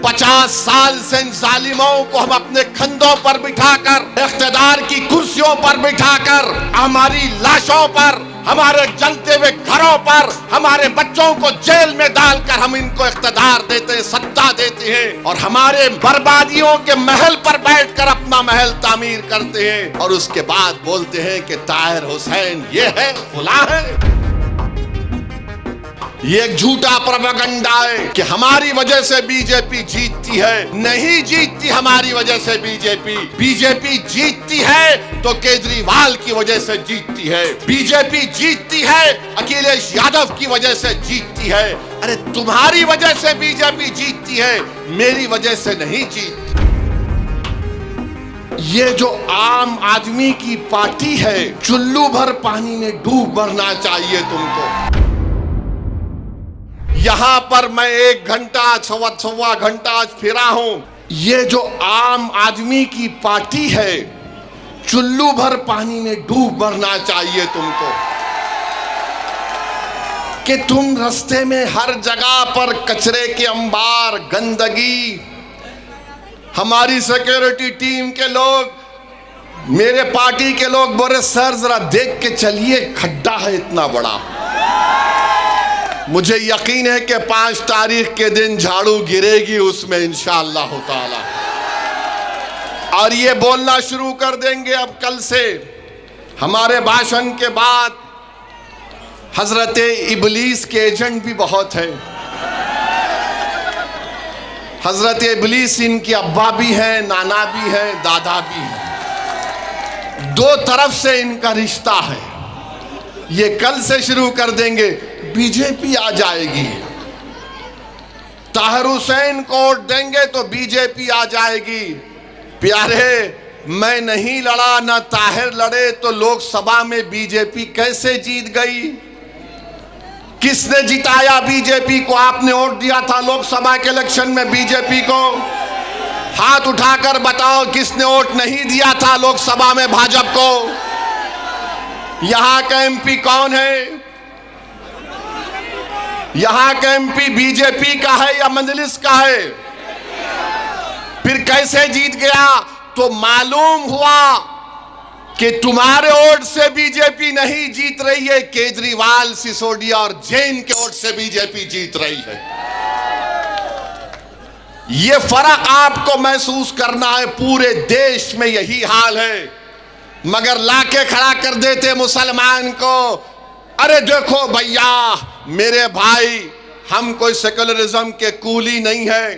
50 साल से इन जालिमों को हम अपने कंधों पर बिठाकर, इख्तिदार की कुर्सियों पर बिठाकर, हमारी लाशों पर, हमारे जलते हुए घरों पर, हमारे बच्चों को जेल में डालकर हम इनको इख्तिदार देते हैं, सत्ता देते हैं, और हमारे बर्बादियों के महल पर बैठकर अपना महल तामीर करते हैं, और उसके बाद बोलते हैं कि ताहिर हुसैन ये है, खुला है। ये एक झूठा प्रोपेगेंडा है कि हमारी वजह से बीजेपी जीतती है। नहीं जीतती हमारी वजह से बीजेपी। बीजेपी जीतती है तो केजरीवाल की वजह से जीतती है। बीजेपी जीतती है अखिलेश यादव की वजह से जीतती है। अरे तुम्हारी वजह से बीजेपी जीतती है, मेरी वजह से नहीं जीतती। ये जो आम आदमी की पार्टी है, चुल्लू भर पानी में डूब मरना चाहिए तुमको। यहां पर मैं 1 घंटा सवा घंटा फिरा हूं। ये जो आम आदमी की पार्टी है, चुल्लू भर पानी में डूब मरना चाहिए तुमको। कि तुम रास्ते में हर जगह पर कचरे के अंबार, गंदगी, हमारी सिक्योरिटी टीम के लोग, मेरे पार्टी के लोग बोले सर जरा देख के चलिए, खड्डा है इतना बड़ा। मुझे यकीन है कि 5 तारीख के दिन झाड़ू गिरेगी उसमें इंशाअल्लाह ताला, और ये बोलना शुरू कर देंगे अब कल से। हमारे भाषण के बाद हजरत इबलीस के एजेंट भी बहुत है। हजरत इबलीस इनकी अब्बा भी है, नाना भी है, दादा भी है। 2 तरफ से इनका रिश्ता है। ये कल से शुरू कर देंगे, बीजेपी आ जाएगी, ताहिर हुसैन को वोट देंगे तो बीजेपी आ जाएगी। प्यारे, मैं नहीं लड़ा, ना ताहिर लड़े तो लोकसभा में बीजेपी कैसे जीत गई? किसने जिताया बीजेपी को? आपने वोट दिया था लोकसभा के इलेक्शन में बीजेपी को? हाथ उठाकर बताओ किसने वोट नहीं दिया था लोकसभा में भाजपा को? यहां का एमपी कौन है? यहां का एमपी बीजेपी का है या मजलिस का है? फिर कैसे जीत गया? तो मालूम हुआ कि तुम्हारे वोट से बीजेपी नहीं जीत रही है, केजरीवाल, सिसोदिया और जैन के वोट से बीजेपी जीत रही है। यह फर्क आपको महसूस करना है। पूरे देश में यही हाल है, मगर लाके खड़ा कर देते मुसलमान को। अरे देखो भैया, मेरे भाई, हम कोई सेकुलरिज्म के कूली नहीं है।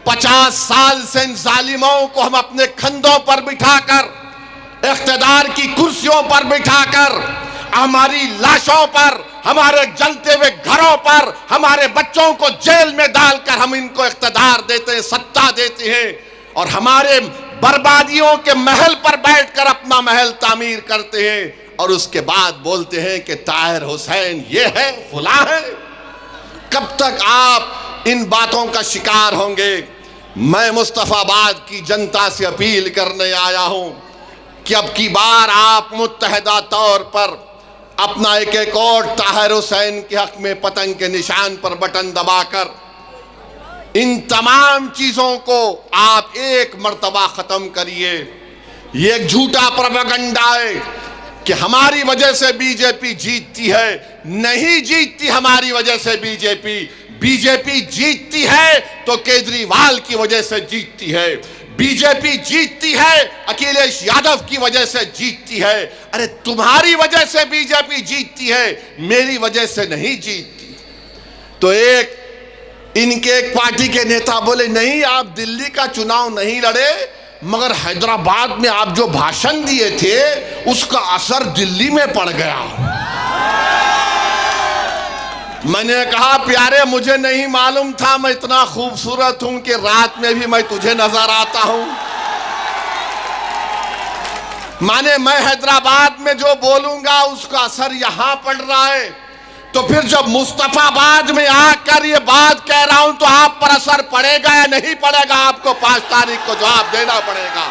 50 साल से इन जालिमों को हम अपने कंधों पर बिठाकर, इख्तिदार की कुर्सियों पर बिठाकर, हमारी लाशों पर, हमारे जलते हुए घरों पर, हमारे बच्चों को जेल में डालकर हम इनको इख्तिदार देते हैं, सत्ता देते हैं, और हमारे बर्बादियों के महल पर बैठकर अपना महल तामीर करते हैं, और उसके बाद बोलते हैं कि ताहिर हुसैन ये है, खुला है। कब तक आप इन बातों का शिकार होंगे? मैं मुस्तफाबाद की जनता से अपील करने आया हूं कि अब की बार आप मुत्तहदा तौर पर अपना एक और ताहिर हुसैन के हक में पतंग के निशान पर बटन दबाकर इन तमाम चीजों को आप एक मर्तबा खत्म करिए। ये एक झूठा प्रोपेगेंडा है कि हमारी वजह से बीजेपी जीतती है। नहीं जीतती हमारी वजह से बीजेपी। बीजेपी जीतती है तो केजरीवाल की वजह से जीतती है। बीजेपी जीतती है अखिलेश यादव की वजह से जीतती है। अरे तुम्हारी वजह से बीजेपी जीतती है, मेरी वजह से नहीं जीतती। तो इनके एक पार्टी के नेता बोले नहीं, आप दिल्ली का चुनाव नहीं लड़े, मगर हैदराबाद में आप जो भाषण दिए थे उसका असर दिल्ली में पड़ गया। मैंने कहा प्यारे, मुझे नहीं मालूम था मैं इतना खूबसूरत हूं कि रात में भी मैं तुझे नजर आता हूं। माने मैं हैदराबाद में जो बोलूंगा उसका असर यहां पड़ रहा है, तो फिर जब मुस्तफाबाद में आकर ये बात कह रहा हूं तो आप पर असर पड़ेगा या नहीं पड़ेगा? आपको 5 तारीख को जवाब देना पड़ेगा।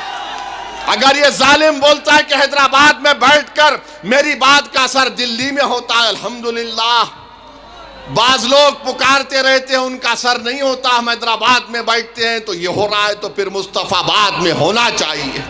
अगर ये जालिम बोलता है कि हैदराबाद में बैठकर मेरी बात का असर दिल्ली में होता है, अल्हम्दुलिल्लाह बाज लोग पुकारते रहते हैं, उनका असर नहीं होता। हम हैदराबाद में बैठते हैं तो ये हो रहा है, तो फिर मुस्तफाबाद में होना चाहिए।